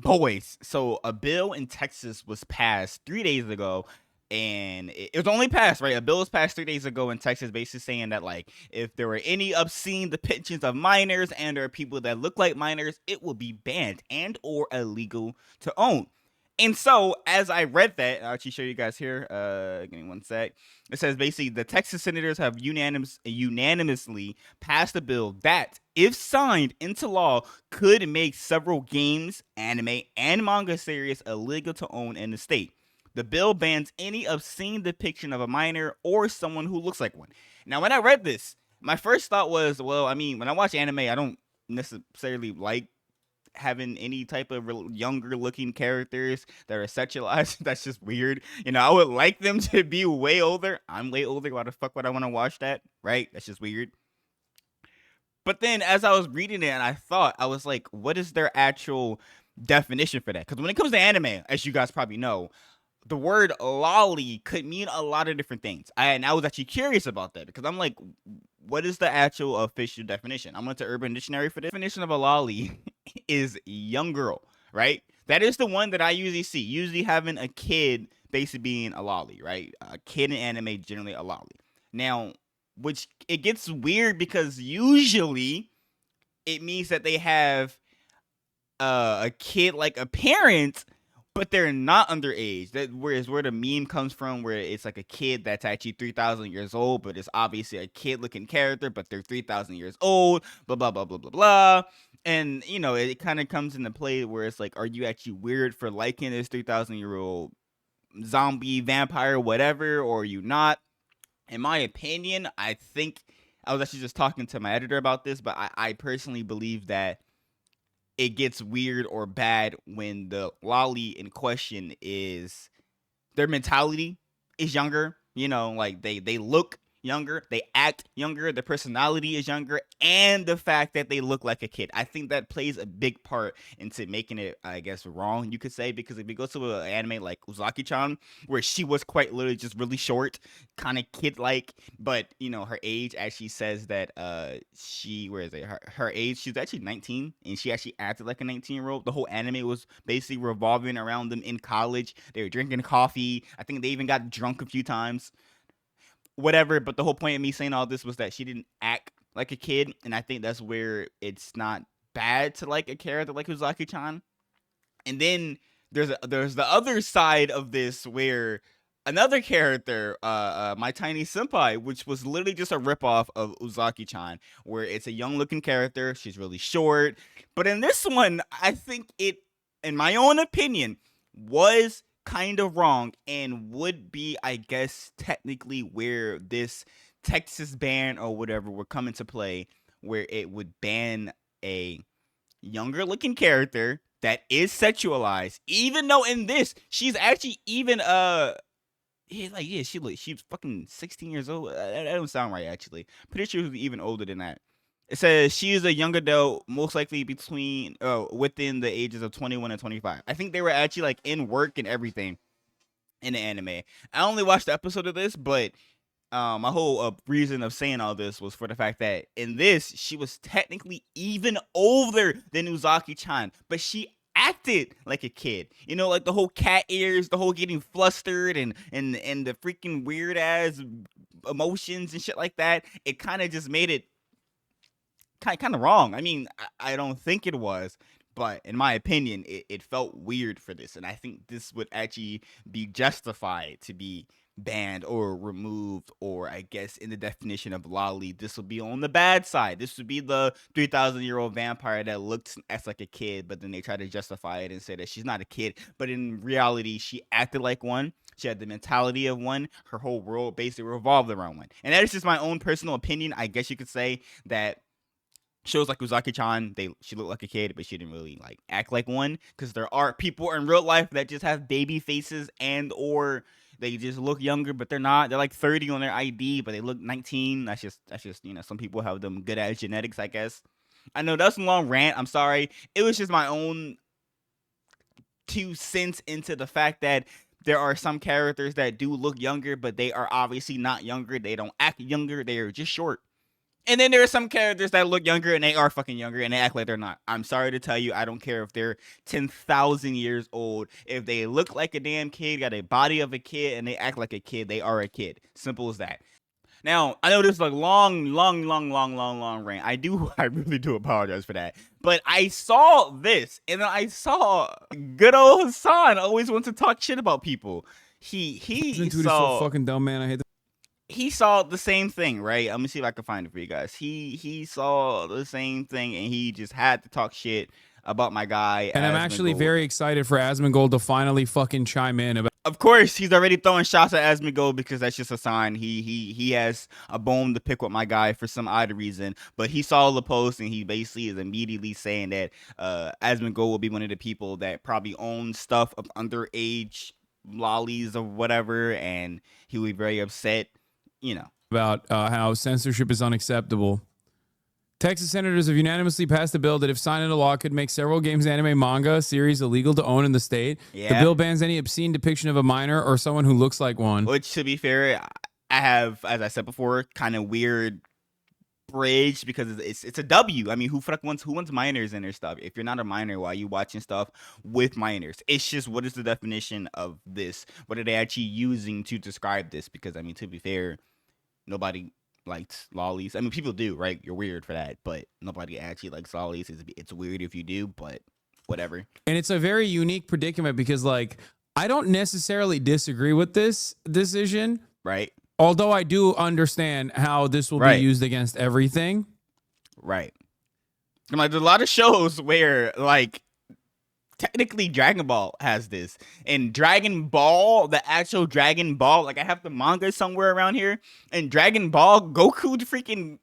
Boys, so a bill in Texas was passed 3 days ago, and it was only passed, right? A bill was passed 3 days ago in Texas, basically saying that like if there were any obscene depictions of minors and or people that look like minors, it will be banned and or illegal to own. And so, as I read that, I'll actually show you guys here. Give me one sec. It says basically the Texas senators have unanimously passed a bill that, if signed into law, could make several games, anime, and manga series illegal to own in the state. The bill bans any obscene depiction of a minor or someone who looks like one. Now, when I read this, my first thought was, well, I mean, when I watch anime, I don't necessarily like having any type of younger looking characters that are sexualized. That's just weird. I would like them to be way older. I'm way older. Why the fuck would I want to watch that? Right? That's just weird. But then as I was reading it and I was like, what is their actual definition for that? Because when it comes to anime, as you guys probably know, the word lolly could mean a lot of different things. And I was actually curious about that because I'm like, what is the actual official definition? I went to Urban Dictionary for the definition of a lolly is young girl, right? That is the one that I usually see. Usually having a kid basically being a lolly, right? A kid in anime generally a lolly. Now, which it gets weird because usually it means that they have a kid like a parent, but they're not underage. That whereas where the meme comes from, where it's like a kid that's actually 3,000 years old, but it's obviously a kid looking character, but they're 3,000 years old. Blah blah blah blah blah blah. And it kind of comes into play where it's like, are you actually weird for liking this 3,000-year-old zombie, vampire, whatever, or are you not? In my opinion, I think I was actually just talking to my editor about this, but I personally believe that it gets weird or bad when the lolly in question is their mentality is younger. Like they look younger, they act younger, their personality is younger, and the fact that they look like a kid. I think that plays a big part into making it, I guess, wrong, you could say, because if you go to an anime like Uzaki-chan, where she was quite literally just really short, kind of kid-like, but her age actually says that where is it? Her age, she's actually 19, and she actually acted like a 19-year-old. The whole anime was basically revolving around them in college. They were drinking coffee. I think they even got drunk a few times. Whatever, but the whole point of me saying all this was that she didn't act like a kid, and I think that's where it's not bad to like a character like Uzaki-chan. And then there's the other side of this where another character, my tiny senpai, which was literally just a ripoff of Uzaki-chan, where it's a young looking character. She's really short, but in this one, I think it, in my own opinion, was kind of wrong and would be, I guess, technically where this Texas ban or whatever would come into play, where it would ban a younger looking character that is sexualized, even though in this she's actually even she's fucking 16 years old. That don't sound right, actually. Pretty sure she's even older than that. It says she is a young adult, most likely between within the ages of 21 and 25. I think they were actually like in work and everything in the anime. I only watched the episode of this, but my whole reason of saying all this was for the fact that in this she was technically even older than Uzaki-chan, but she acted like a kid. Like the whole cat ears, the whole getting flustered, and the freaking weird ass emotions and shit like that. It kind of just made it kind of wrong. I mean, I don't think it was, but in my opinion, it felt weird for this, and I think this would actually be justified to be banned or removed, or I guess in the definition of lolly, this would be on the bad side. This would be the 3,000-year-old vampire that looks acts like a kid, but then they try to justify it and say that she's not a kid, but in reality, she acted like one. She had the mentality of one. Her whole world basically revolved around one. And that is just my own personal opinion. I guess you could say that shows like Uzaki-chan, she looked like a kid, but she didn't really like act like one. Because there are people in real life that just have baby faces and or they just look younger, but they're not. They're like 30 on their ID, but they look 19. That's just some people have them good ass genetics, I guess. I know that's a long rant. I'm sorry. It was just my own 2 cents into the fact that there are some characters that do look younger, but they are obviously not younger. They don't act younger. They are just short. And then there are some characters that look younger and they are fucking younger and they act like they're not. I'm sorry to tell you, I don't care if they're 10,000 years old. If they look like a damn kid, got a body of a kid, and they act like a kid, they are a kid. Simple as that. Now, I know this is like long rant. I really do apologize for that. But I saw this, and then I saw good old Hasan always wants to talk shit about people. He saw so fucking dumb, man. I hate that. He saw the same thing, right? I'm gonna see if I can find it for you guys. He saw the same thing, and he just had to talk shit about my guy. And I'm actually very excited for Asmongold to finally fucking chime in about. Of course, he's already throwing shots at Asmongold because that's just a sign. He has a bone to pick with my guy for some odd reason. But he saw the post, and he basically is immediately saying that Asmongold will be one of the people that probably owns stuff of underage lollies or whatever, and he will be very upset. You know, about how censorship is unacceptable. Texas senators have unanimously passed a bill that, if signed into law, could make several games, anime, manga series illegal to own in the state. Yeah. The bill bans any obscene depiction of a minor or someone who looks like one. Which, to be fair, I have, as I said before, kind of weird bridge because it's a W. I mean, who wants minors in their stuff? If you're not a minor, why are you watching stuff with minors? It's just, what is the definition of this? What are they actually using to describe this? Because, I mean, to be fair, nobody likes lollies. I mean, people do, right? You're weird for that, but nobody actually likes lollies. It's weird if you do, but whatever. And it's a very unique predicament because, like, I don't necessarily disagree with this decision. Right. Although I do understand how this will be used against everything. Right. And like, there's a lot of shows where, like, technically Dragon Ball has this. And Dragon Ball, the actual Dragon Ball, like, I have the manga somewhere around here. And Dragon Ball, Goku's freaking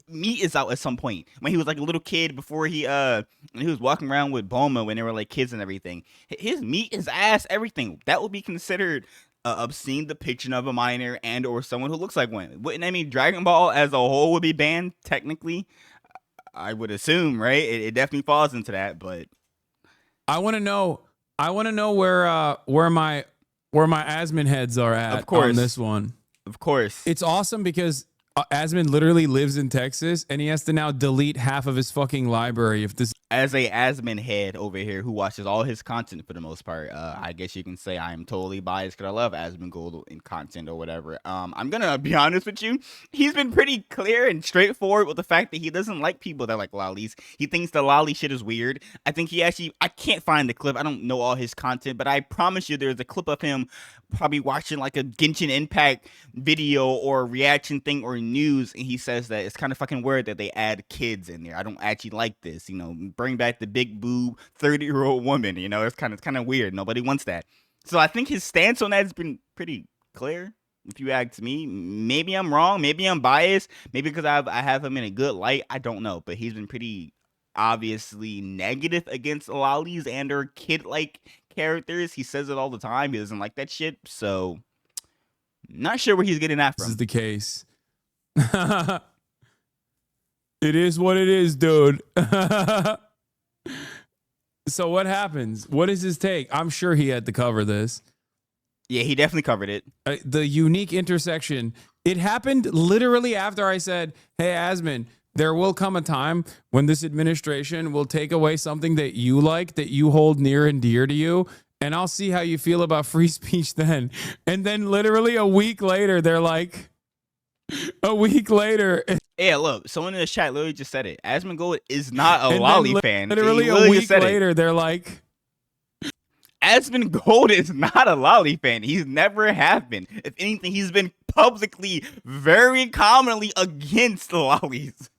meat is out at some point. When he was like a little kid before he was walking around with Bulma when they were like kids and everything. His meat, his ass, everything. That would be considered obscene depiction of a minor and or someone who looks like one. Wouldn't I mean Dragon Ball as a whole would be banned technically? I would assume, right? It definitely falls into that, but I want to know where my Asmon heads are at on this one. Of course. It's awesome because Asmon literally lives in Texas and he has to now delete half of his fucking library if this. As a Asmon head over here who watches all his content for the most part, I guess you can say I'm totally biased because I love Asmongold in content or whatever. I'm gonna be honest with you. He's been pretty clear and straightforward with the fact that he doesn't like people that like lollies. He thinks the lolly shit is weird. I think I can't find the clip. I don't know all his content, but I promise you there's a clip of him probably watching like a Genshin Impact video or reaction thing or news, and he says that it's kind of fucking weird that they add kids in there. I don't actually like this, you know, bring back the big boob 30-year-old woman, you know, it's kind of weird. Nobody wants that. So I think his stance on that has been pretty clear. If you ask me, maybe I'm wrong, maybe I'm biased, maybe because I have him in a good light, I don't know, but he's been pretty obviously negative against lollies and or kid-like characters. He says it all the time. He doesn't like that shit, so not sure where he's getting that from. This is the case. It is what it is, dude. So what happens? What is his take? I'm sure he had to cover this. Yeah, he definitely covered it. The unique intersection. It happened literally after I said, hey, Asmon, there will come a time when this administration will take away something that you like, that you hold near and dear to you, and I'll see how you feel about free speech then. And then literally a week later, they're like, yeah, look, someone in the chat literally just said it. Asmongold is not a lolly fan. Literally a week later, they're like, Asmongold is not a lolly fan. He's never have been. If anything, he's been publicly, very commonly against lollies.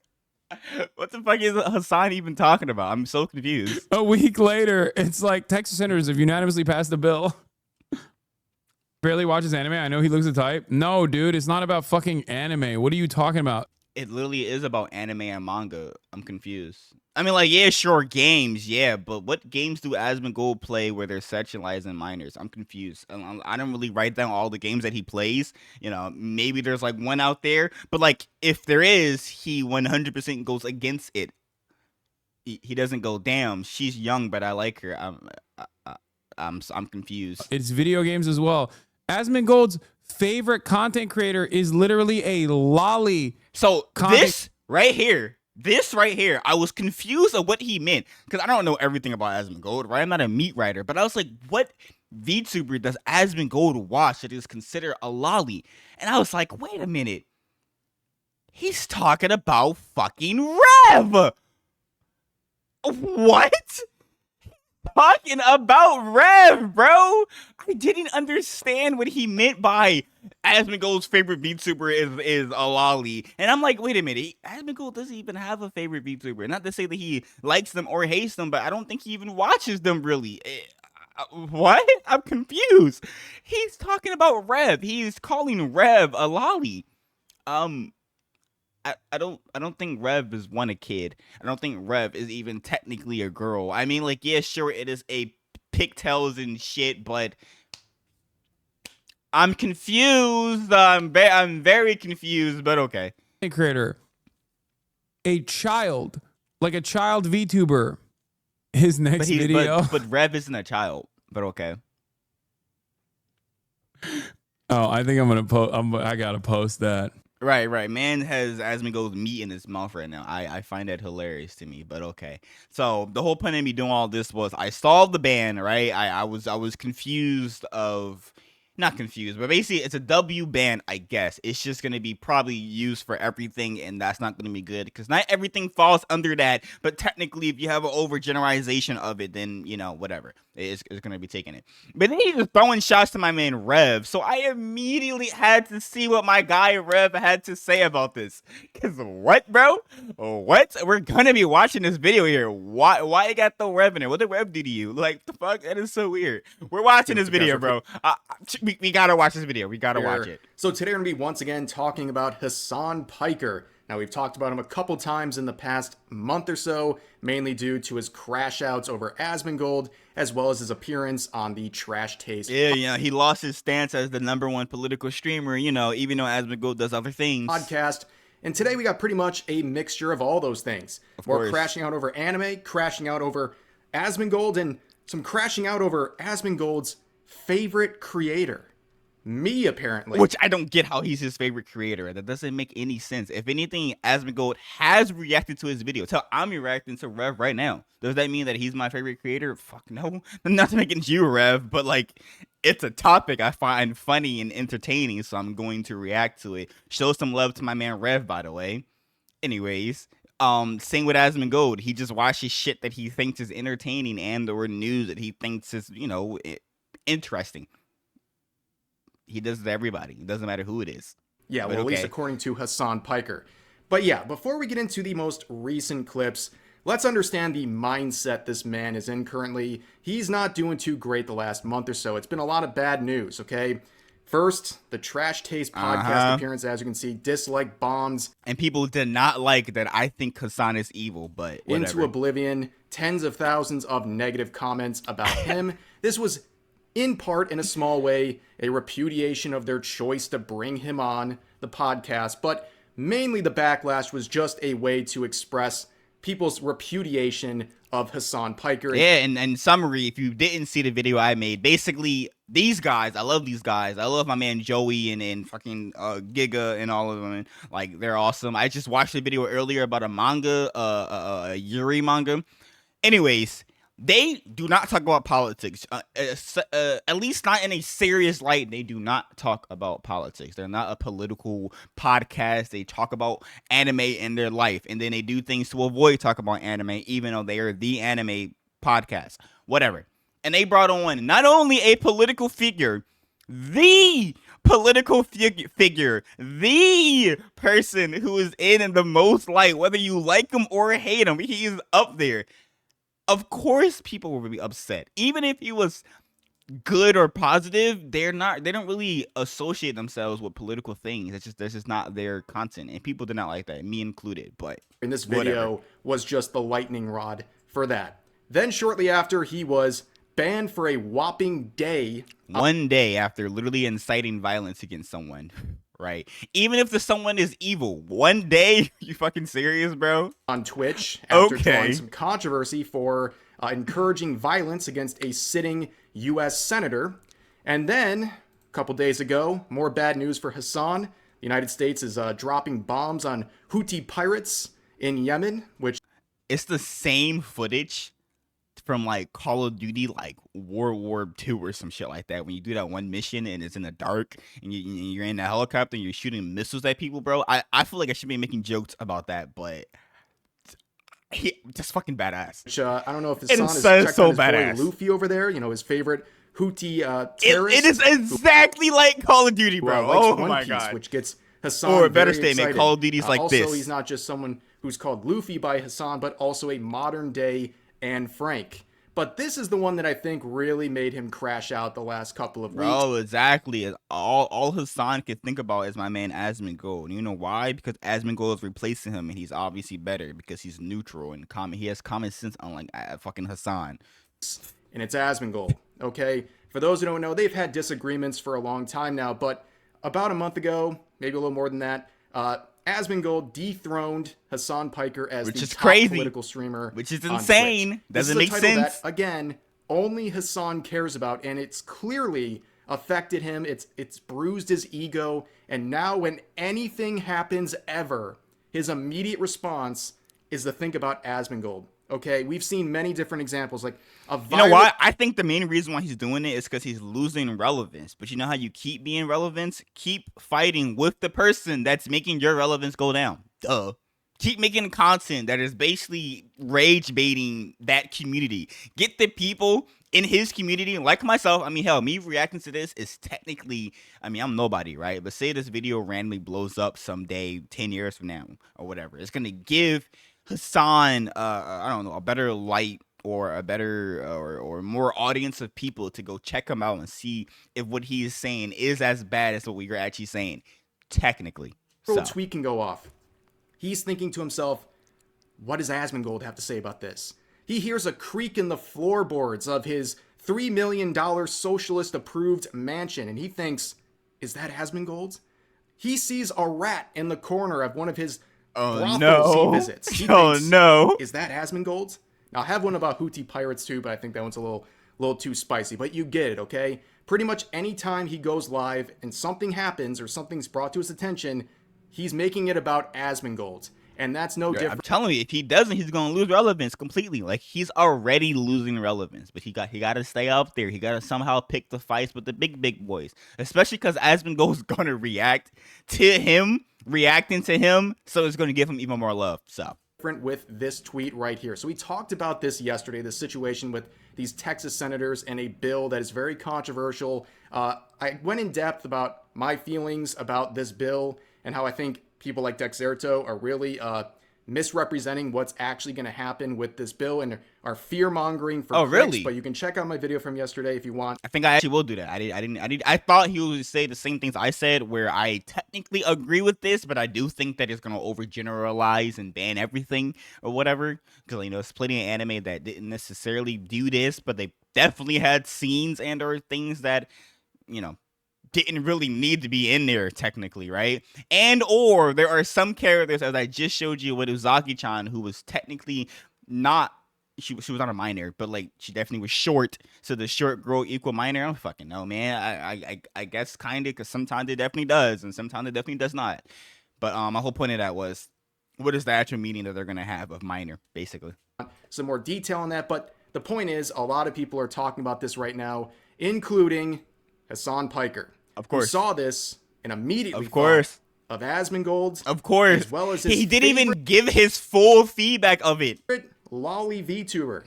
What the fuck is Hasan even talking about? I'm so confused. A week later, it's like Texas senators have unanimously passed a bill. Barely watches anime. I know he looks the type. No, dude, it's not about fucking anime. What are you talking about? It literally is about anime and manga. I'm confused. I mean, like, yeah, sure, games, yeah, but what games do Asmongold play where they're sexualizing minors? I'm confused. I don't really write down all the games that he plays. You know, maybe there's like one out there, but like if there is, he 100% goes against it. He doesn't go, damn, she's young, but I like her. I'm confused. It's video games as well. Asmongold's favorite content creator is literally a lolly. So this right here. This right here, I was confused of what he meant because I don't know everything about Asmongold, right? I'm not a meat writer, but I was like, what VTuber does Asmongold watch that is considered a lolly? And I was like, wait a minute. He's talking about fucking Rev. What? Talking about Rev, bro. I didn't understand what he meant by Asmongold's favorite VTuber is a lolly. And I'm like, wait a minute. Asmongold doesn't even have a favorite VTuber. Not to say that he likes them or hates them, but I don't think he even watches them really. What? I'm confused. He's talking about Rev. He's calling Rev a lolly. I don't think Rev is a kid. I don't think Rev is even technically a girl. I mean, like, yeah, sure, it is a pigtails and shit, but I'm confused. I'm very confused, but okay. Creator, a child, like a child VTuber, his next video. But Rev isn't a child, but okay. Oh, I think I'm gonna post. I gotta post that. Right. Man has Asmongold's meat in his mouth right now. I find that hilarious to me, but okay. So the whole point of me doing all this was I solved the ban, right? I was confused of, not confused, but basically it's a W ban, I guess. It's just going to be probably used for everything, and that's not going to be good because not everything falls under that, but technically if you have an overgeneralization of it, then, you know, whatever. It's going to be taking it. But then he's just throwing shots to my man Rev, so I immediately had to see what my guy Rev had to say about this. Because what, bro? What? We're going to be watching this video here. Why you got the Rev in it? What did Rev do to you? Like, the fuck? That is so weird. We're watching this video, bro. We gotta watch this video. We gotta watch it. So today we're gonna be once again talking about Hasan Piker. Now we've talked about him a couple times in the past month or so, mainly due to his crash outs over Asmongold, as well as his appearance on the Trash Taste. Yeah, he lost his stance as the #1 political streamer, you know, even though Asmongold does other things. Podcast. And today we got pretty much a mixture of all those things. More crashing out over anime, crashing out over Asmongold, and some crashing out over Asmongold's favorite creator. Me, apparently. Which I don't get how he's his favorite creator. That doesn't make any sense. If anything, Asmongold has reacted to his video. So I'm reacting to Rev right now. Does that mean that he's my favorite creator? Fuck no. Nothing against you, Rev, but like, it's a topic I find funny and entertaining, so I'm going to react to it. Show some love to my man Rev, by the way. Anyways, same with Asmongold. He just watches shit that he thinks is entertaining and or news that he thinks is, you know, interesting. He does it to everybody. It doesn't matter who it is. Yeah, well, at least according to Hasan Piker. But yeah, before we get into the most recent clips, let's understand the mindset this man is in currently. He's not doing too great the last month or so. It's been a lot of bad news, okay? First, the Trash Taste podcast appearance, as you can see, dislike bombs. And people did not like that I think Hasan is evil, but whatever. Into oblivion, tens of thousands of negative comments about him. This was, in part, in a small way, a repudiation of their choice to bring him on the podcast, but mainly the backlash was just a way to express people's repudiation of Hasan Piker. Yeah, and in summary, if you didn't see the video I made, basically, these guys, I love these guys. I love my man Joey and fucking Giga and all of them. And, like, they're awesome. I just watched a video earlier about a manga, a Yuri manga. Anyways, they do not talk about politics, at least not in a serious light. They do not talk about politics. They're not a political podcast. They talk about anime in their life, and then they do things to avoid talking about anime, even though they are the anime podcast. Whatever. And they brought on not only a political figure, the political figure, the person who is in the most light, whether you like him or hate him, he is up there. Of course people will be upset. Even if he was good or positive, they don't really associate themselves with political things. That's just not their content. And people did not like that, me included. But in this video was just the lightning rod for that. Then shortly after, he was banned for a whopping day. One day after literally inciting violence against someone. Right. Even if the someone is evil, one day, you fucking serious, bro? On Twitch, after drawing some controversy for encouraging violence against a sitting U.S. senator. And then, a couple days ago, more bad news for Hasan. The United States is dropping bombs on Houthi pirates in Yemen, which It's the same footage from like Call of Duty, like World War II or some shit like that. When you do that one mission and it's in the dark and you're in a helicopter and you're shooting missiles at people, bro. I feel like I should be making jokes about that, but just fucking badass. which I don't know if his It son is has so checked on his badass. boy Luffy over there, his favorite Houthi terrorist. It is exactly like Call of Duty, who, bro. likes Oh One my Piece, god. which gets Hasan Or a better very statement, excited. Call of Duty's like also, this. he's not just someone who's called Luffy by Hasan, but also a modern day Anne Frank. But this is the one that I think really made him crash out the last couple of weeks. Bro, exactly. All Hasan can think about is my man Asmongold. You know why? Because Asmongold is replacing him, and he's obviously better because he's neutral and common. He has common sense, unlike fucking Hasan. And it's Asmongold. Okay, for those who don't know, they've had disagreements for a long time now, but about a month ago, maybe a little more than that, Asmongold dethroned Hasan Piker as Which the is top crazy. political streamer, Which is on insane. Twitch. Doesn't This is make a title sense. That, again, only Hasan cares about, and it's clearly affected him. It's bruised his ego, and now when anything happens ever, his immediate response is to think about Asmongold. Okay, we've seen many different examples, like a viral. You know what? I think the main reason why he's doing it is because he's losing relevance. But you know how you keep being relevant? Keep fighting with the person that's making your relevance go down. Duh. Keep making content that is basically rage baiting that community. Get the people in his community, like myself. I mean, hell, me reacting to this is technically, I mean, I'm nobody, right? But say this video randomly blows up someday, 10 years from now, or whatever. It's going to give Hasan, I don't know, a better light or a better or more audience of people to go check him out and see if what he is saying is as bad as what we are actually saying, technically. So. Tweet can go off. He's thinking to himself, what does Asmongold have to say about this? He hears a creak in the floorboards of his $3 million socialist-approved mansion, and he thinks, is that Asmongold's? He sees a rat in the corner of one of his brothels he visits. He thinks, no. is that Asmongold's? Now, I have one about Houthi pirates too, but I think that one's a little too spicy. But you get it, okay? Pretty much any time he goes live and something happens or something's brought to his attention, he's making it about Asmongold. And that's no different. I'm telling you, if he doesn't, he's gonna lose relevance completely. Like, he's already losing relevance, but he got to stay up there. He got to somehow pick the fights with the big boys, especially because Asmongold's gonna react to him, reacting to him, so it's gonna give him even more love. So. With this tweet right here. So we talked about this yesterday, the situation with these Texas senators and a bill that is very controversial. I went in depth about my feelings about this bill and how I think people like Dexerto are really misrepresenting what's actually going to happen with this bill and are fear-mongering for clicks. Really? But you can check out my video from yesterday if you want. I think I actually will do that. I thought he would say the same things I said, where I technically agree with this, but I do think that it's gonna overgeneralize and ban everything or whatever. Because there's plenty of anime that didn't necessarily do this, but they definitely had scenes and or things that didn't really need to be in there technically, right? And or there are some characters, as I just showed you with Uzaki-chan, who was technically not. She was not a minor, but like she definitely was short. So the short girl equal minor? I don't fucking know, man. I guess kind of, because sometimes it definitely does, and sometimes it definitely does not. But my whole point of that was, what is the actual meaning that they're gonna have of minor, basically? Some more detail on that, but the point is, a lot of people are talking about this right now, including Hasan Piker. Of course, who saw this and immediately of course. Of Asmongold, of course, as well as his he didn't even give his full feedback of it. Lolly VTuber,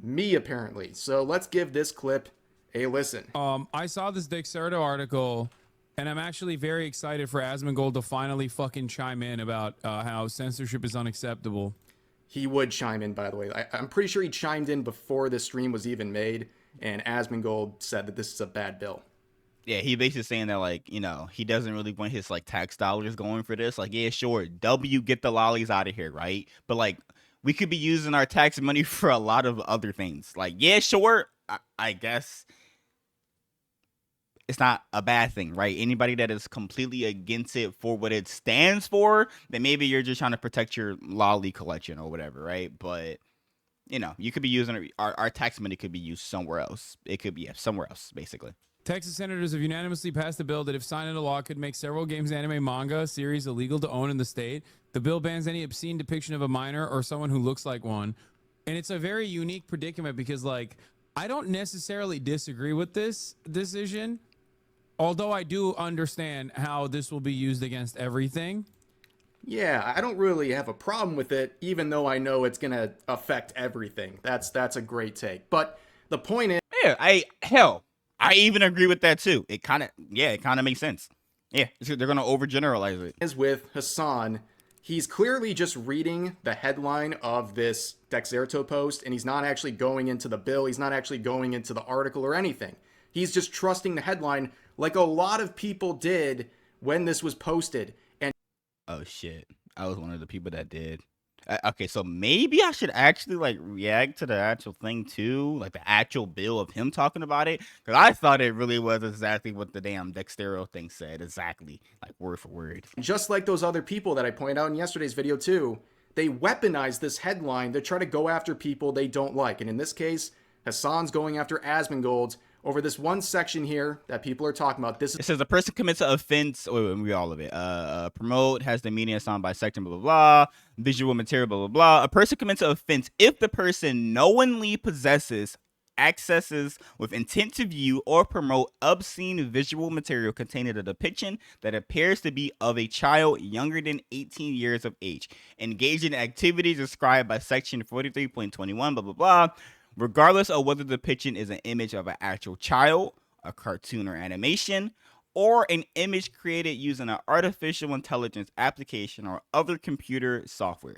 me apparently. So let's give this clip a listen. I saw this Dexerto article, and I'm actually very excited for Asmongold to finally fucking chime in about how censorship is unacceptable. He would chime in, by the way. I'm pretty sure he chimed in before the stream was even made, and Asmongold said that this is a bad bill. Yeah, he basically saying that, like, he doesn't really want his, like, tax dollars going for this. Like, yeah, sure, W, get the lollies out of here, right? But, like, we could be using our tax money for a lot of other things. Like, yeah, sure, I guess it's not a bad thing, right? Anybody that is completely against it for what it stands for, then maybe you're just trying to protect your lolly collection or whatever, right? But, you could be using our tax money could be used somewhere else. It could be somewhere else, basically. Texas senators have unanimously passed a bill that, if signed into law, could make several games, anime, manga series illegal to own in the state. The bill bans any obscene depiction of a minor or someone who looks like one. And it's a very unique predicament because, like, I don't necessarily disagree with this decision, although I do understand how this will be used against everything. Yeah, I don't really have a problem with it, even though I know it's gonna affect everything. That's a great take. But the point is, Yeah, I even agree with that too. It kind of makes sense. Yeah, they're gonna overgeneralize it. with Hasan, he's clearly just reading the headline of this Dexerto post, and he's not actually going into the bill. He's not actually going into the article or anything. He's just trusting the headline, like a lot of people did when this was posted. And Oh shit, I was one of the people that did. Okay, so maybe I should actually like react to the actual thing too, like the actual bill of him talking about it, because I thought it really was exactly what the damn Dextero thing said, exactly, like word for word. just like those other people that I pointed out in yesterday's video too, they weaponize this headline to try to go after people they don't like. And in this case, Hasan's going after Asmongold over this one section here that people are talking about. This It says a person commits an offense. Wait, read all of it. Promote has the meaning of sound by section, blah blah blah. Visual material, blah blah blah. A person commits an offense if the person knowingly possesses, accesses with intent to view or promote obscene visual material containing a depiction that appears to be of a child younger than 18 years of age, engaged in activities described by section 43.21, blah blah blah, regardless of whether the depiction is an image of an actual child, a cartoon or animation, or an image created using an artificial intelligence application or other computer software.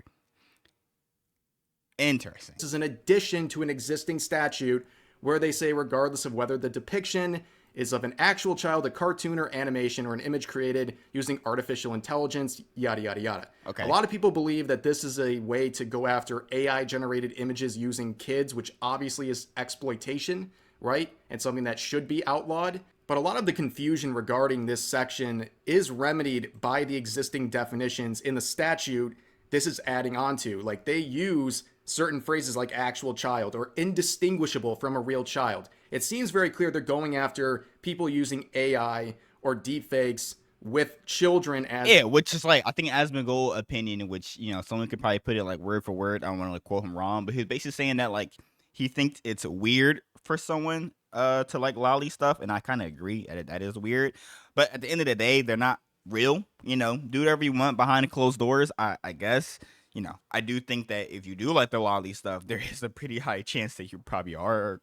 Interesting. is an addition to an existing statute where they say regardless of whether the depiction is of an actual child, a cartoon or animation, or an image created using artificial intelligence, yada, yada, yada. Okay. A lot of people believe that this is a way to go after AI-generated images using kids, which obviously is exploitation, right? And something that should be outlawed. But a lot of the confusion regarding this section is remedied by the existing definitions in the statute this is adding on to. Like, they use certain phrases like actual child or indistinguishable from a real child. It seems very clear they're going after people using AI or deepfakes with children as... Yeah, which is like, I think Asmongold opinion, which, you know, someone could probably put it like word for word. I don't want to like quote him wrong, but he was basically saying that like he thinks it's weird for someone to like lolly stuff, and I kind of agree that is weird. But at the end of the day, they're not real. You know, do whatever you want behind closed doors, I guess. You know, I do think that if you do like the lolly stuff, there is a pretty high chance that you probably are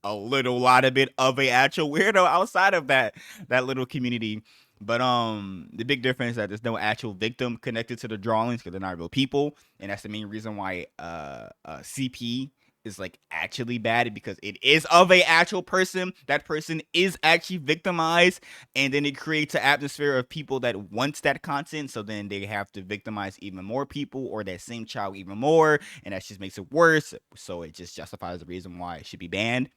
a lot of bit of a actual weirdo outside of that little community. But the big difference is that there's no actual victim connected to the drawings because they're not real people, and that's the main reason why CP is like actually bad, because it is of a actual person. That person is actually victimized, and then it creates an atmosphere of people that wants that content, so then they have to victimize even more people or that same child even more, and that just makes it worse. So it just justifies the reason why it should be banned.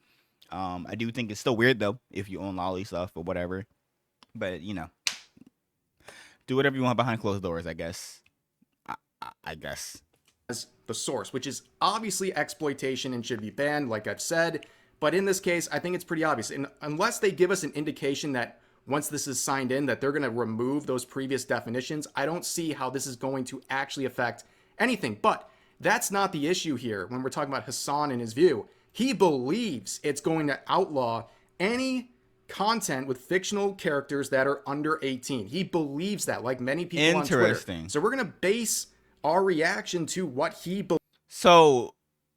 I do think it's still weird though if you own lolly stuff or whatever, but you know, do whatever you want behind closed doors, I guess. I guess. As the source, which is obviously exploitation and should be banned, like I've said. But in this case, I think it's pretty obvious. And unless they give us an indication that once this is signed in, that they're going to remove those previous definitions, I don't see how this is going to actually affect anything. But that's not the issue here when we're talking about Hasan and his view. He believes it's going to outlaw any content with fictional characters that are under 18. He believes that, like many people on Twitter. Interesting. So we're going to base our reaction to what he believes. So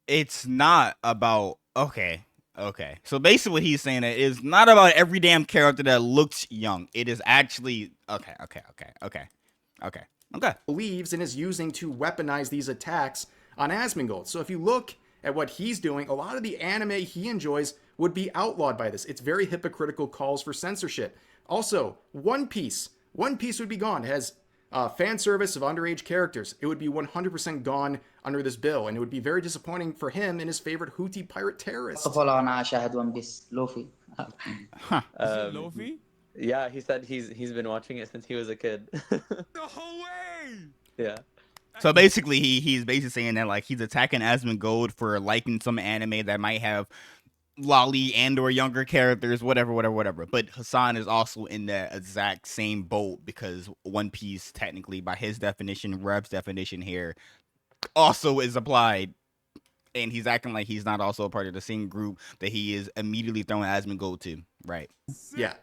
it's not about okay. So basically, what he's saying is not about every damn character that looks young. It is actually okay. Believes and is using to weaponize these attacks on Asmongold. So if you look at what he's doing, a lot of the anime he enjoys would be outlawed by this. It's very hypocritical calls for censorship. Also, One Piece would be gone. It has fan service of underage characters. It would be 100% gone under this bill, and it would be very disappointing for him and his favorite Houthi pirate terrorist. One Piece, Luffy. Huh. Is it Lofi? Yeah, he said he's been watching it since he was a kid. The whole way. Yeah. So basically, he's basically saying that like he's attacking Asmongold for liking some anime that might have Lolly and or younger characters, whatever. But Hasan is also in that exact same boat because One Piece, technically, by his definition, Rev's definition here, also is applied. And he's acting like he's not also a part of the same group that he is immediately throwing Asmongold to. Right. Yeah.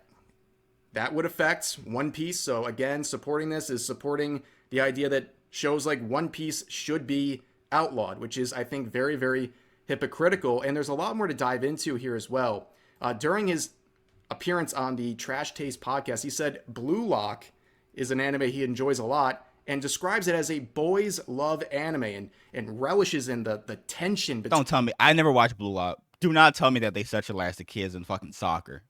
That would affect One Piece. So again, supporting this is supporting the idea that shows like One Piece should be outlawed, which is, I think, very, very hypocritical. And there's a lot more to dive into here as well. During his appearance on the Trash Taste podcast, he said Blue Lock is an anime he enjoys a lot and describes it as a boys love anime and relishes in the tension between. Don't tell me. I never watched Blue Lock. Do not tell me that they sexualize the kids in fucking soccer.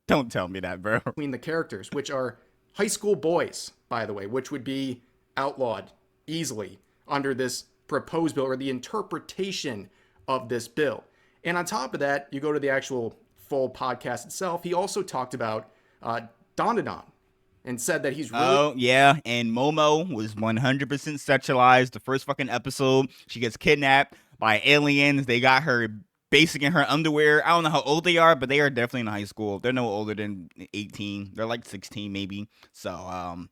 Don't tell me that, bro. Between the characters, which are high school boys, by the way, which would be outlawed easily under this proposed bill or the interpretation of this bill. And on top of that, you go to the actual full podcast itself. He also talked about Dandadan and said that he's really... Oh, yeah, and Momo was 100% sexualized. The first fucking episode, she gets kidnapped by aliens. They got her basic in her underwear. I don't know how old they are, but they are definitely in high school. They're no older than 18. They're like 16 maybe. So,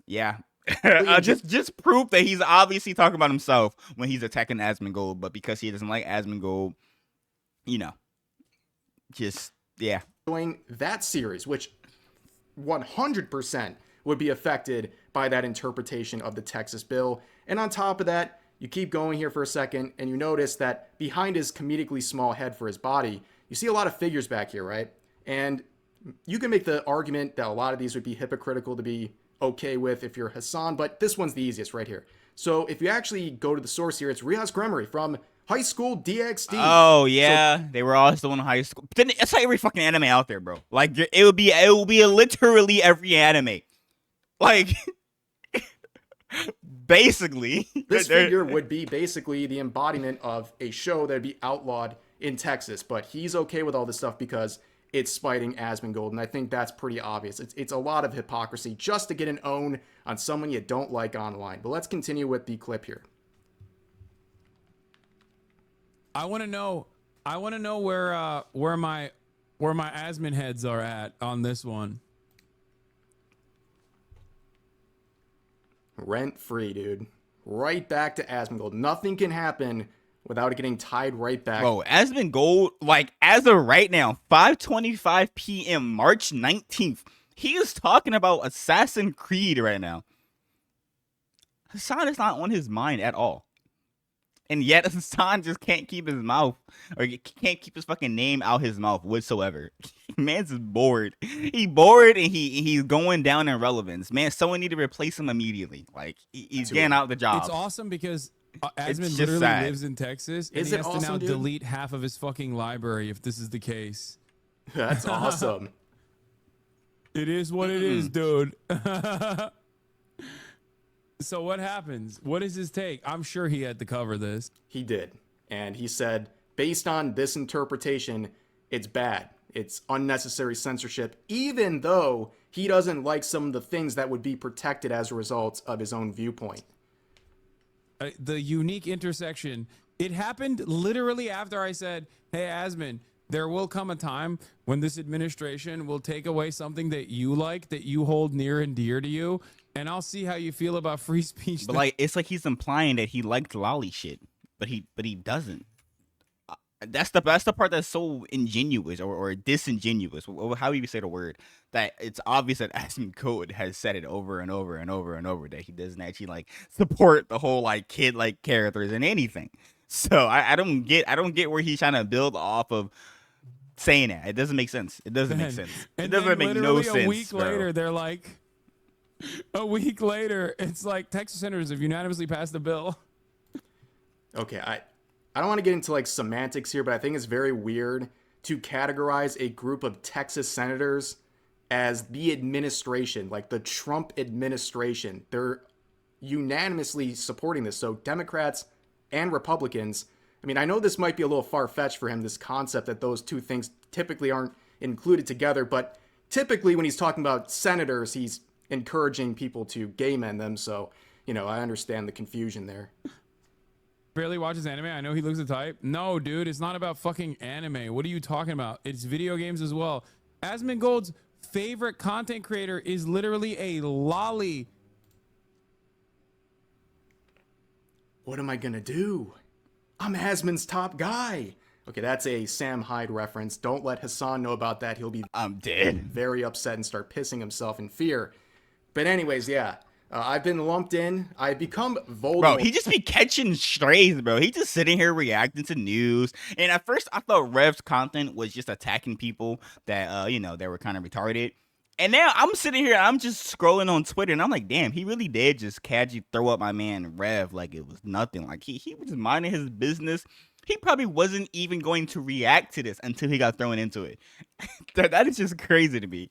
yeah. Just proof that he's obviously talking about himself when he's attacking Asmongold, but because he doesn't like Asmongold, you know, just, yeah. Doing that series, which 100% would be affected by that interpretation of the Texas bill. And on top of that, you keep going here for a second, and you notice that behind his comedically small head for his body, you see a lot of figures back here, right? And you can make the argument that a lot of these would be hypocritical to be okay with if you're Hasan, but this one's the easiest right here. So if you actually go to the source here, it's Riaz Gremory from High School DxD. Oh yeah, so, they were all still in high school. But then it's like every fucking anime out there, bro. Like it would be literally every anime. Like basically, this figure would be basically the embodiment of a show that'd be outlawed in Texas, but he's okay with all this stuff because it's spiting Asmongold, and I think that's pretty obvious. It's a lot of hypocrisy just to get an own on someone you don't like online. But let's continue with the clip here. I want to know where my Asmon heads are at on this one. Rent free, dude. Right back to Asmongold. Nothing can happen without it getting tied right back. Bro, Asmongold, like as of right now, 5:25 p.m. March 19th, he is talking about Assassin's Creed right now. Hasan is not on his mind at all. And yet Hasan just can't keep his mouth, or can't keep his fucking name out his mouth whatsoever. Man's is bored. He bored and he's going down in relevance. Man, someone need to replace him immediately. Like he's getting out the job. It's awesome because Asmon just literally sad. lives in Texas, and Is he it has to awesome, now dude? delete half of his fucking library if this is the case. That's awesome. It is what it is, dude. So what happens? What is his take? I'm sure he had to cover this. He did. And he said, based on this interpretation, it's bad. It's unnecessary censorship, even though he doesn't like some of the things that would be protected as a result of his own viewpoint. The unique intersection. It happened literally after I said, hey, Asmon, there will come a time when this administration will take away something that you like, that you hold near and dear to you, and I'll see how you feel about free speech. But like, it's like he's implying that he liked lolly shit, but he doesn't. That's the part that's so ingenuous or disingenuous. How do you say the word? That it's obvious that Asmongold has said it over and over and over and over that he doesn't actually like support the whole like kid like characters in anything. So I don't get where he's trying to build off of saying that. It doesn't make sense. It doesn't make sense. It doesn't make no sense. A week later, they're like, it's like Texas senators have unanimously passed a bill. Okay, I don't want to get into like semantics here, but I think it's very weird to categorize a group of Texas senators as the administration, like the Trump administration. They're unanimously supporting this. So Democrats and Republicans, I mean, I know this might be a little far-fetched for him, this concept that those two things typically aren't included together, but typically when he's talking about senators, he's encouraging people to gay men them. So, you know, I understand the confusion there. barely watches anime. I know he looks the type. No, dude, it's not about fucking anime. What are you talking about? It's video games as well. Asmongold's favorite content creator is literally a lolly. What am I gonna do? I'm Asmon's top guy. Okay, that's a Sam Hyde reference. Don't let Hasan know about that. He'll be I'm dead. very upset and start pissing himself in fear. But anyways, yeah. I've been lumped in. I've become Voldemort. Bro, he just be catching strays, bro. He just sitting here reacting to news. And at first, I thought Rev's content was just attacking people that, you know, they were kind of retarded. And now I'm sitting here, I'm just scrolling on Twitter, and I'm like, damn, he really did just casually throw up my man Rev like it was nothing. Like, he was just minding his business. He probably wasn't even going to react to this until he got thrown into it. That is just crazy to me.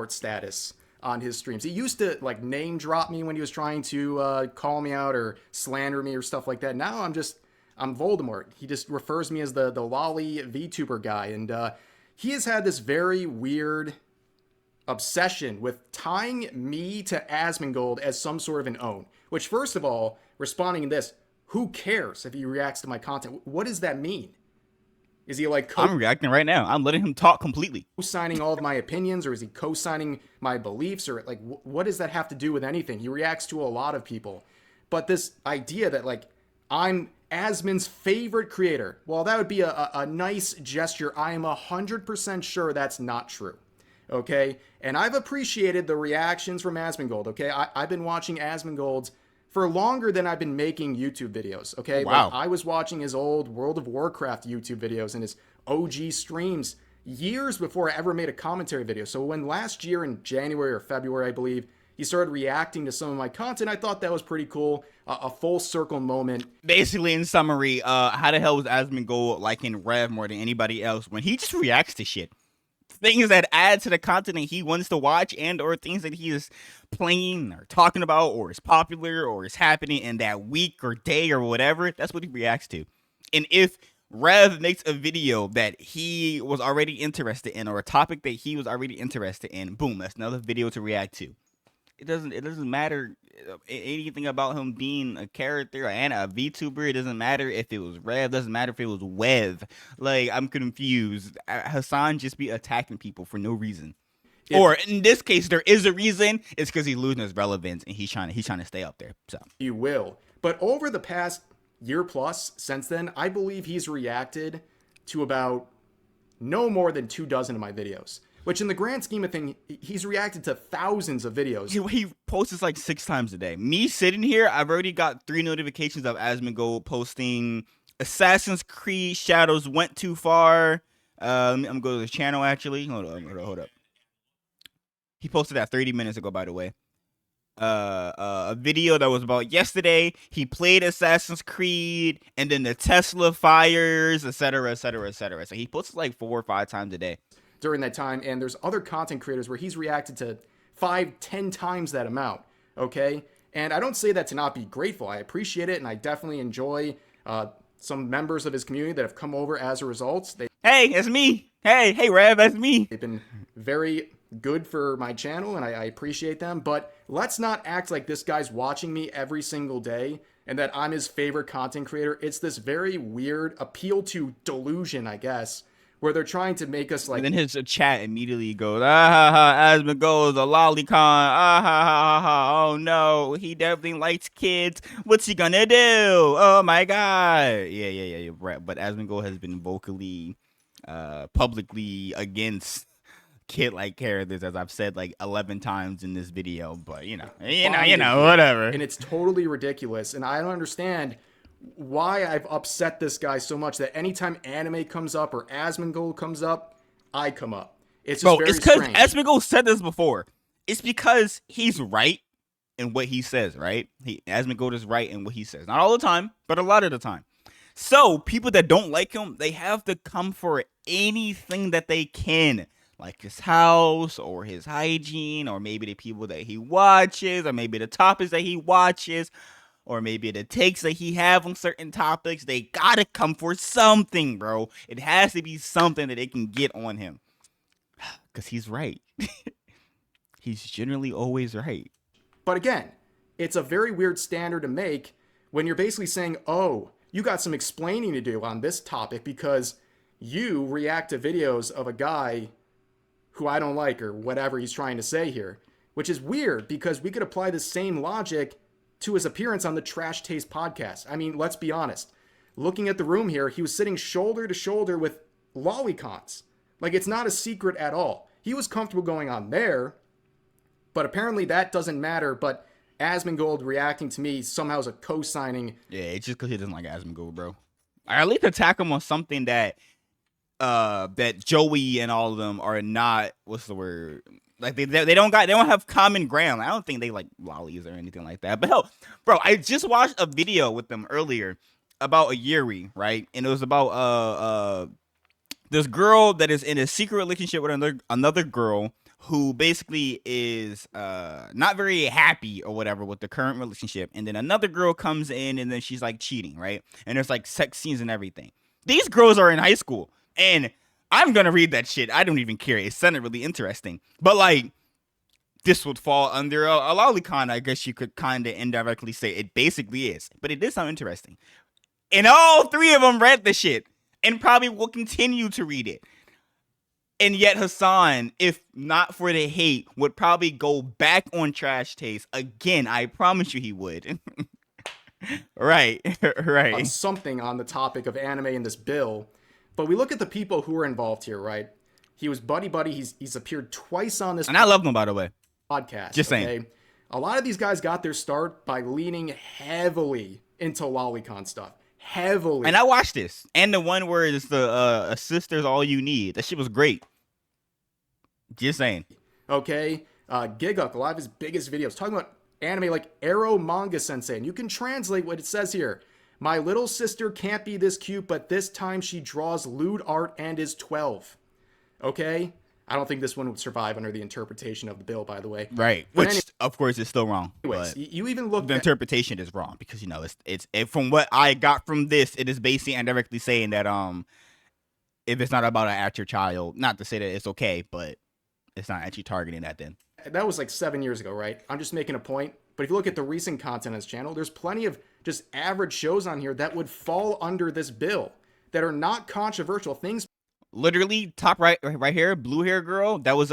Status on his streams. He used to like name drop me when he was trying to call me out or slander me or stuff like that. Now I'm Voldemort. He just refers me as the lolly VTuber guy, and he has had this very weird obsession with tying me to Asmongold as some sort of an own. Which, first of all, responding to this, who cares if he reacts to my content? What does that mean? Is he like I'm reacting right now. I'm letting him talk completely. Co-signing all of my opinions, or is he co-signing my beliefs, or like what does that have to do with anything? He reacts to a lot of people, but this idea that like I'm Asmon's favorite creator, well, that would be a nice gesture. I am 100% sure that's not true. Okay, and I've appreciated the reactions from Asmongold. Okay, I've been watching Asmongold's for longer than I've been making YouTube videos, okay? Wow. Like, I was watching his old World of Warcraft YouTube videos and his OG streams years before I ever made a commentary video. So when last year in January or February, I believe, he started reacting to some of my content, I thought that was pretty cool. A full circle moment. Basically, in summary, how the hell was Asmongold liking Rev more than anybody else when he just reacts to shit? Things that add to the content that he wants to watch, and or things that he is playing or talking about or is popular or is happening in that week or day or whatever, that's what he reacts to. And if Rev makes a video that he was already interested in or a topic that he was already interested in, boom, that's another video to react to. It doesn't matter anything about him being a character and a VTuber. It doesn't matter if it was Rev. Doesn't matter if it was Wev. Like, I'm confused. Hasan just be attacking people for no reason. Or in this case, there is a reason. It's because he's losing his relevance and he's trying to stay up there. So You will. But over the past year plus since then, I believe he's reacted to about no more than 24 of my videos. Which in the grand scheme of things, he's reacted to thousands of videos. He posts like 6 times a day. Me sitting here, I've already got 3 notifications of Asmongold posting Assassin's Creed Shadows Went Too Far. I'm going to go to the channel actually. Hold up. He posted that 30 minutes ago, by the way. A video that was about yesterday. He played Assassin's Creed, and then the Tesla fires, etc., etc., etc. So he posts like 4 or 5 times a day during that time, and there's other content creators where he's reacted to 5-10 times that amount, okay? And I don't say that to not be grateful. I appreciate it, and I definitely enjoy some members of his community that have come over as a result. Hey, it's me. Hey, Rev, that's me. They've been very good for my channel, and I appreciate them, but let's not act like this guy's watching me every single day and that I'm his favorite content creator. It's this very weird appeal to delusion, I guess, where they're trying to make us like. And then his chat immediately goes, Asmongold, a lolicon, ha, oh no, he definitely likes kids. What's he gonna do? Oh my god. Yeah. But Asmongold has been vocally, publicly against kid-like characters, as I've said like 11 times in this video. But you know, whatever. And it's totally ridiculous, and I don't understand why I've upset this guy so much that anytime anime comes up or Asmongold comes up, I come up. It's just it's because Asmongold said this before. It's because he's right in what he says, right? Asmongold is right in what he says. Not all the time, but a lot of the time. So people that don't like him, they have to come for anything that they can. Like his house or his hygiene, or maybe the people that he watches, or maybe the topics that he watches, or maybe the takes that he have on certain topics. They gotta come for something, bro. It has to be something that they can get on him. Because he's right. He's generally always right. But again, it's a very weird standard to make when you're basically saying, oh, you got some explaining to do on this topic because you react to videos of a guy who I don't like or whatever he's trying to say here, which is weird because we could apply the same logic to his appearance on the Trash Taste podcast. I mean, let's be honest. Looking at the room here, he was sitting shoulder to shoulder with lolicons. Like, it's not a secret at all. He was comfortable going on there, but apparently that doesn't matter. But Asmongold reacting to me somehow is a co-signing. Yeah, it's just because he doesn't like Asmongold, bro. Or at least attack him on something that that Joey and all of them are not. What's the word? Like they don't have common ground. I don't think they like lollies or anything like that. But hell, bro, I just watched a video with them earlier about a Yuri, right? And it was about this girl that is in a secret relationship with another girl who basically is not very happy or whatever with the current relationship. And then another girl comes in and then she's like cheating, right? And there's like sex scenes and everything. These girls are in high school. And I'm going to read that shit. I don't even care. It sounded really interesting. But like, this would fall under a lolicon. I guess you could kind of indirectly say it basically is. But it did sound interesting. And all three of them read the shit. And probably will continue to read it. And yet Hasan, if not for the hate, would probably go back on Trash Taste again. I promise you he would. Right. On something on the topic of anime in this bill. But we look at the people who are involved here, right? He was buddy. He's appeared twice on this and I love him, by the way. Podcast. Just saying. A lot of these guys got their start by leaning heavily into lolicon stuff. Heavily. And I watched this. And the one where it's the a sister's all you need. That shit was great. Just saying. Okay. Giguk, a lot of his biggest videos, talking about anime like Arrow Manga Sensei. And you can translate what it says here. My little sister can't be this cute, but this time she draws lewd art and is 12. Okay? I don't think this one would survive under the interpretation of the bill, by the way. Right. Which, of course, is still wrong. Anyways, you even look the interpretation is wrong because, you know, it's from what I got from this, it is basically indirectly saying that if it's not about an actual child, not to say that it's okay, but it's not actually targeting that then. That was like 7 years ago, right? I'm just making a point. But if you look at the recent content on this channel, there's plenty of just average shows on here that would fall under this bill that are not controversial things. Literally, top right here, blue hair girl that was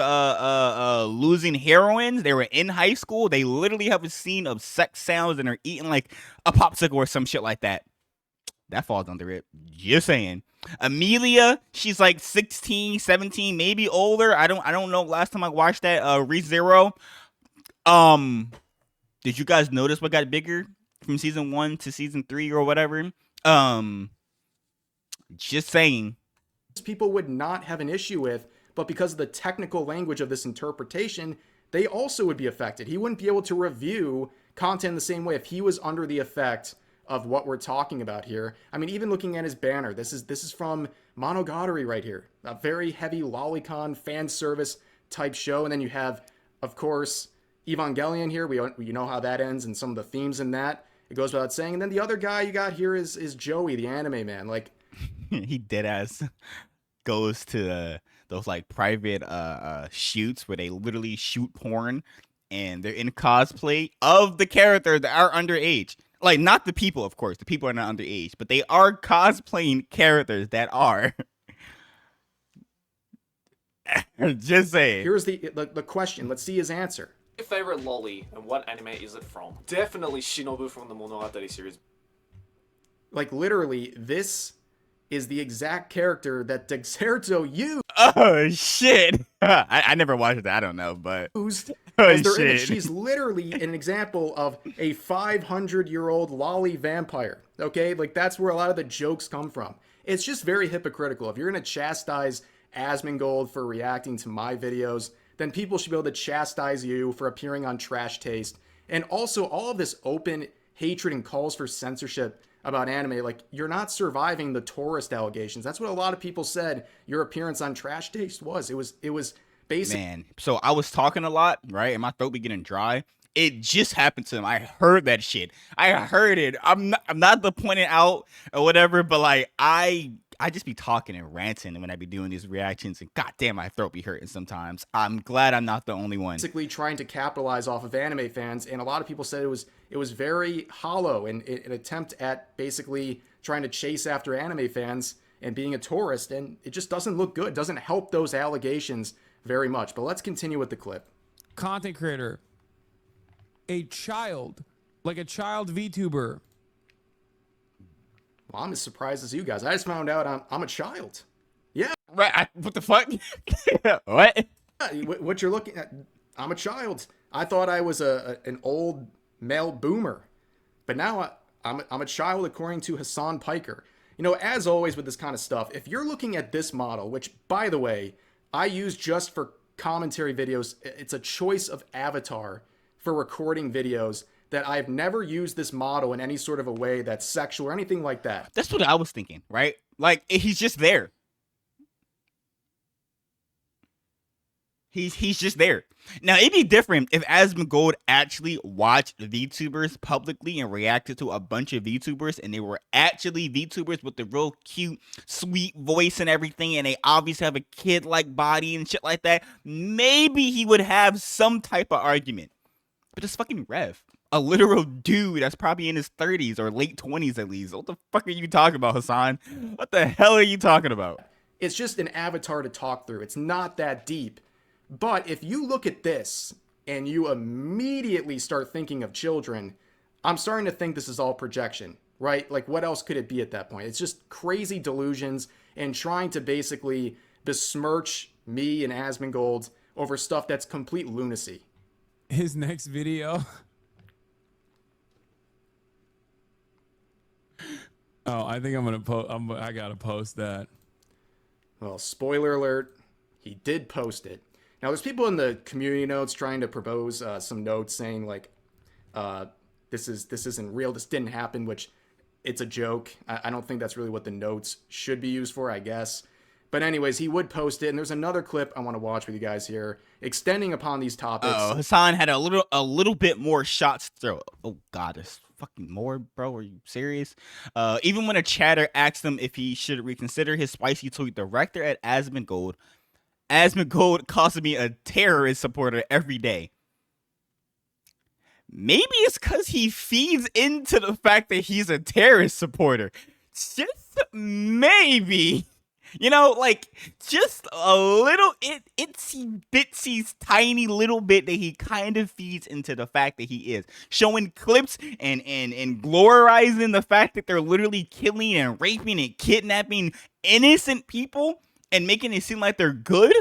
losing heroines. They were in high school. They literally have a scene of sex sounds and are eating like a popsicle or some shit like that. That falls under it. Just saying. Amelia, she's like 16, 17, maybe older. I don't know. Last time I watched that, ReZero. Did you guys notice what got bigger from season 1 to season 3 or whatever? Just saying. People would not have an issue with, but because of the technical language of this interpretation, they also would be affected. He wouldn't be able to review content the same way if he was under the effect of what we're talking about here. I mean, even looking at his banner, this is from Monogatari right here. A very heavy lolicon fan service type show. And then you have, of course, Evangelion here. We know how that ends and some of the themes in that. It goes without saying. And then the other guy you got here is Joey, the anime man. Like, he dead ass goes to those like private shoots where they literally shoot porn and they're in cosplay of the characters that are underage. Like, not the people, of course. The people are not underage, but they are cosplaying characters that are. Just saying. Here's the question. Let's see his answer. My favorite lolly, and what anime is it from? Definitely Shinobu from the Monogatari series. Like, literally, this is the exact character that Dexerto used. Oh, shit. I never watched that. I don't know, but... As their image. She's literally an example of a 500-year-old lolly vampire. Okay? Like, that's where a lot of the jokes come from. It's just very hypocritical. If you're going to chastise Asmongold for reacting to my videos, then people should be able to chastise you for appearing on Trash Taste. And also, all of this open hatred and calls for censorship about anime, like, you're not surviving the tourist allegations. That's what a lot of people said your appearance on Trash Taste was. It was basic. Man, so I was talking a lot, right? And my throat be getting dry. It just happened to him. I heard that shit. I heard it. I'm not to point it out or whatever, but like I I just be talking and ranting when I be doing these reactions, and goddamn, my throat be hurting sometimes. I'm glad I'm not the only one. Basically trying to capitalize off of anime fans, and a lot of people said it was very hollow and an attempt at basically trying to chase after anime fans and being a tourist, and it just doesn't look good. It doesn't help those allegations very much. But let's continue with the clip. Content creator, a child, like a child VTuber. Well, I'm as surprised as you guys. I just found out I'm a child. Yeah, Right? What the fuck? What? what you're looking at, I'm a child. I thought I was an old male boomer, but now I'm a child according to Hasan Piker. You know, as always with this kind of stuff, if you're looking at this model, which by the way, I use just for commentary videos, it's a choice of avatar for recording videos that I've never used this model in any sort of a way that's sexual or anything like that. That's what I was thinking, right? Like, he's just there. He's just there. Now, it'd be different if Asmongold actually watched VTubers publicly and reacted to a bunch of VTubers, and they were actually VTubers with the real cute, sweet voice and everything, and they obviously have a kid-like body and shit like that. Maybe he would have some type of argument. But it's fucking Rev. A literal dude that's probably in his 30s or late 20s at least. What the fuck are you talking about, Hasan? What the hell are you talking about? It's just an avatar to talk through. It's not that deep. But if you look at this and you immediately start thinking of children, I'm starting to think this is all projection, right? Like, what else could it be at that point? It's just crazy delusions and trying to basically besmirch me and Asmongold over stuff that's complete lunacy. His next video. Oh, I think I'm gonna post. I gotta post that. Well, spoiler alert, he did post it. Now, there's people in the community notes trying to propose some notes saying like, this isn't real, this didn't happen, which it's a joke. I don't think that's really what the notes should be used for, I guess. But anyways, he would post it, and there's another clip I want to watch with you guys here, extending upon these topics. Oh, Hasan had a little bit more shots to throw. Oh God, there's fucking more, bro. Are you serious? Even when a chatter asked him if he should reconsider his spicy tweet director at Asmongold calls me a terrorist supporter every day. Maybe it's because he feeds into the fact that he's a terrorist supporter. Just maybe. You know, like, just a little, itsy bitsy tiny little bit that he kind of feeds into the fact that he is. Showing clips and glorizing the fact that they're literally killing and raping and kidnapping innocent people and making it seem like they're good,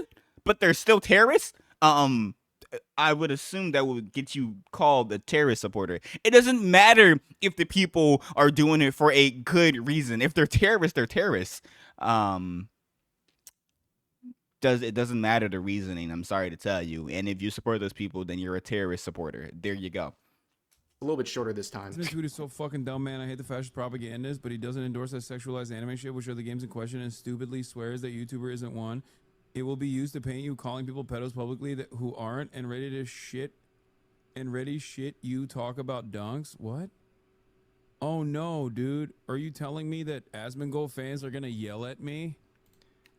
but they're still terrorists. I would assume that would get you called a terrorist supporter. It doesn't matter if the people are doing it for a good reason. If they're terrorists, they're terrorists. It doesn't matter the reasoning, I'm sorry to tell you. And if you support those people, then you're a terrorist supporter. There you go. A little bit shorter this time. This dude is so fucking dumb, man. I hate the fascist propagandists, but he doesn't endorse that sexualized anime shit, which are the games in question, and stupidly swears that YouTuber isn't one. It will be used to paint you calling people pedos publicly who aren't and ready to shit you talk about dunks. What? Oh no, dude. Are you telling me that Asmongold fans are gonna yell at me?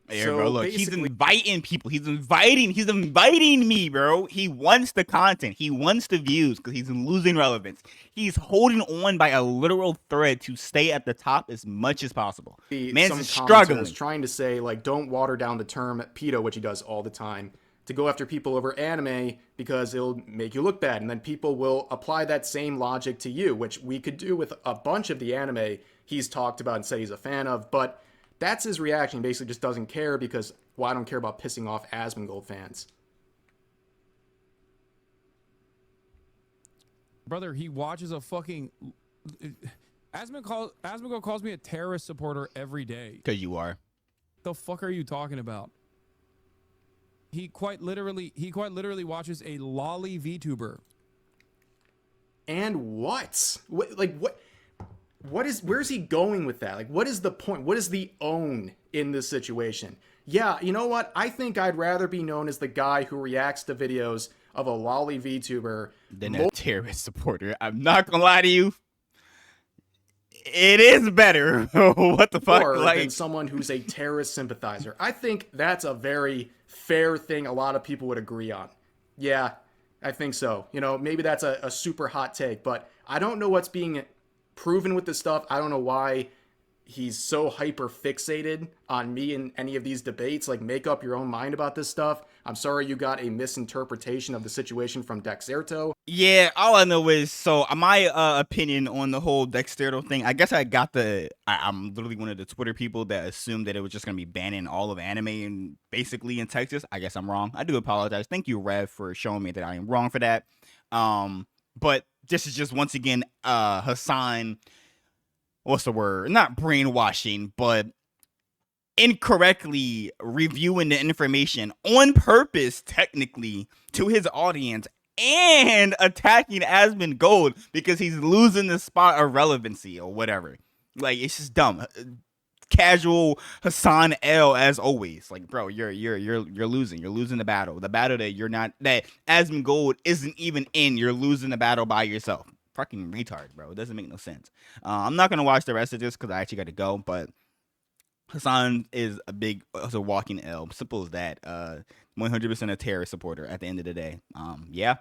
Hey, So bro, look, he's basically- inviting people. He's inviting me, bro. He wants the content. He wants the views because he's losing relevance. He's holding on by a literal thread to stay at the top as much as possible. Man's Some struggling. commenters trying to say, like, don't water down the term pedo, which he does all the time, to go after people over anime because it'll make you look bad. And then people will apply that same logic to you, which we could do with a bunch of the anime he's talked about and said he's a fan of. But that's his reaction. He basically just doesn't care because, well, I don't care about pissing off Asmongold fans. Brother, he watches a fucking... Asmongold calls me a terrorist supporter every day. Because you are. The fuck are you talking about? He quite literally watches a lolly VTuber. And what? Where's he going with that? Like, what is the point? What is the own in this situation? Yeah, you know what? I think I'd rather be known as the guy who reacts to videos of a lolly VTuber Than a terrorist supporter. I'm not gonna lie to you. It is better. What the fuck? Or than Like, someone who's a terrorist sympathizer. I think that's a very fair thing a lot of people would agree on. Yeah, I think so. You know, maybe that's a super hot take, but I don't know what's being proven with this stuff. I don't know why he's so hyper fixated on me in any of these debates. Like, make up your own mind about this stuff. I'm sorry you got a misinterpretation of the situation from Dexerto. yeah, all I know is, so my opinion on the whole Dexterito thing, I guess I'm literally one of the Twitter people that assumed that it was just going to be banning all of anime and basically in Texas. I guess I'm wrong. I do apologize. Thank you, Rev, for showing me that I am wrong for that. But this is just, once again, Hasan, what's the word? Not brainwashing, but incorrectly reviewing the information on purpose, technically, to his audience, and attacking Asmongold because he's losing the spot of relevancy or whatever. Like, it's just dumb. Casual Hasan L as always. Like, bro, you're losing. You're losing the battle. The battle that Asmongold isn't even in. You're losing the battle by yourself. Fucking retard, bro. It doesn't make no sense. I'm not gonna watch the rest of this because I actually got to go, but Hasan is a walking L. Simple as that. 100% a terrorist supporter at the end of the day. Yeah.